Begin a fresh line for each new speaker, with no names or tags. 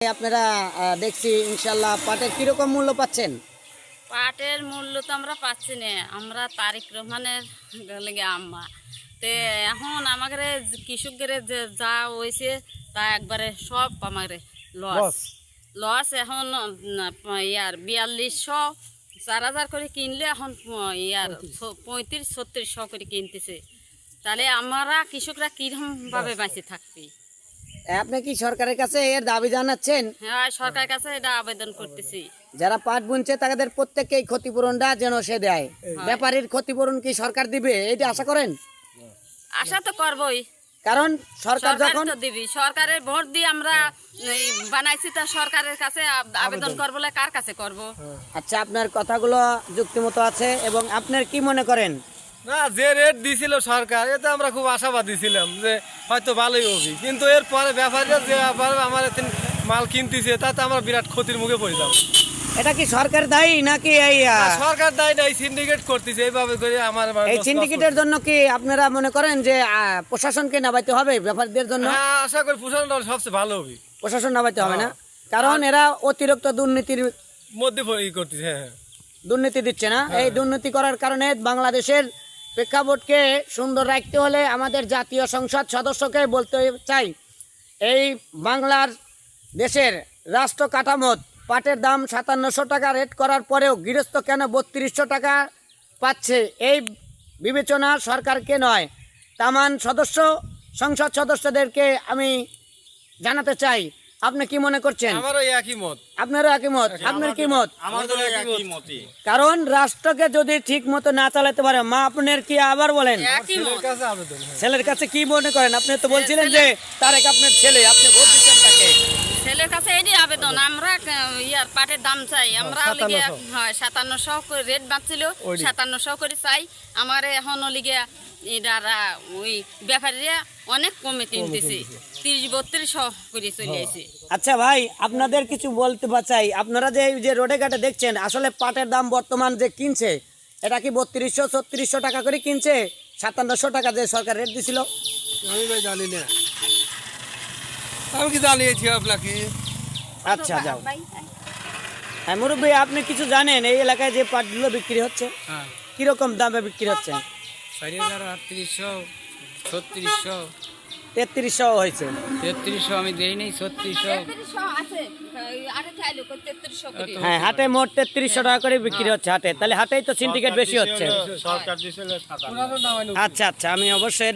আপনারা দেখছি ইনশাল্লাহ পাটের কিরকম মূল্য পাচ্ছেন?
পাটের মূল্য তো আমরা পাচ্ছি না, আমরা তারিক রহমানের লেগে আম্মা তে এখন আমাদের কৃষকদের যা হয়েছে তা একবারে সব আমাদের লস লস। এখন ইয়ার 4200 4000 করে কিনলে এখন ইয়ার 35-3600 করে কিনতেছে। তাহলে আমরা কৃষকরা কিরকম ভাবে বাঁচে থাকবি?
আপনি কি সরকারের কাছে এর দাবি জানাচ্ছেন?
হ্যাঁ, সরকারের কাছে এটা আবেদন করতেছি।
যারা পাট বুনছে তাদের প্রত্যেককেই ক্ষতিপূরণটা যেন সে দেয়। ব্যাপারীর ক্ষতিপূরণ কি সরকার দিবে এটা আশা করেন?
আশা তো করবই,
কারণ সরকার যখন
দিবি, সরকারের ভোট দিয়ে আমরা বানাইছি, তা সরকারের কাছে আবেদন করবো, কার কাছে করব?
আচ্ছা, আপনার কথাগুলো যুক্তিমতো আছে এবং আপনার কি মনে করেন?
না, যে রেট দিছিল সরকার এতে আমরা খুব আশাবাদী ছিলাম যে হয়তো ভালোই হবে, কিন্তু এরপরে ব্যাপারীরা যে আমার মাল কিনতেছে তাতে আমরা বিরাট ক্ষতির মুখে পড়ে যাবো।
এটা কি সরকার দায়ী নাকি এই
সরকার দায়ী নাই, সিন্ডিকেট করতেছে এইভাবে করে আমার
এই সিন্ডিকেটের জন্য কি আপনারা মনে করেন যে প্রশাসনকে নামাইতে হবে ব্যাপারীদের জন্য?
হ্যাঁ, আশা করি প্রশাসন সবচেয়ে ভালো হবে।
প্রশাসন নামাইতে হবে না, কারণ এরা অতিরিক্ত দুর্নীতির
মধ্যে করতেছে। হ্যাঁ,
দুর্নীতি দিচ্ছে না। এই দুর্নীতি করার কারণে বাংলাদেশের প্রেক্ষাপটকে সুন্দর রাখতে হলে আমাদের জাতীয় সংসদ সদস্যকে বলতে চাই, এই বাংলার দেশের রাষ্ট্র কাঠামোত পাটের দাম 5700 টাকা রেট করার পরেও গৃহস্থ কেন 3200 টাকা পাচ্ছে, এই বিবেচনা সরকারকে নয় তামান সংসদ সদস্যদেরকে আমি জানাতে চাই। আপনি কি মনে করছেন?
আমারও একই মত।
আপনারও একই মত? আপনার কি মত?
আমাদেরও একই মত।
কারণ রাষ্ট্রকে যদি ঠিক মতো না চালাতে পারে, মা আপনার কি আবার বলেন ছেলের কাছে কি মনে করেন? আপনি তো বলছিলেন যে তারেক আপনার ছেলে, আপনি ভোট দিচ্ছেন তাকে।
ছেলের কাছে এই আবেদন, আমরা ইয়ার পাটের দাম চাই। আমরা 5700 করে রেট বাঁচছিল, 5700 করে চাই। আমার এখন লিগে এরা ওই ব্যাপারীরা অনেক কমে কিনতেছে, 30-3200 করে চলে আসে।
আচ্ছা ভাই, আপনাদের কিছু বলতে চাই, আপনারা যে রোডে ঘাটে দেখছেন আসলে পাটের দাম বর্তমান যে কিনছে এটা কি 3200-3600 টাকা করে কিনছে? 5700 টাকা যে সরকার রেট দিছিল?
আমি ভাই জানি না, আমি কি জানিয়েছি আপনাকে?
আচ্ছা যাও। হ্যাঁ মুরব্বী, আপনি কিছু জানেন এই এলাকায় যে পাটগুলো বিক্রি হচ্ছে কিরকম দামে বিক্রি হচ্ছে?
3800, 3600,
3300 হয়েছে।
3300 আমি দেই নাই, 3600।
হ্যাঁ, হাটে মোট 3300 টাকা করে বিক্রি হচ্ছে হাটে। তাহলে হাটেই তো সিন্ডিকেট বেশি হচ্ছে। আচ্ছা, আমি অবশ্যই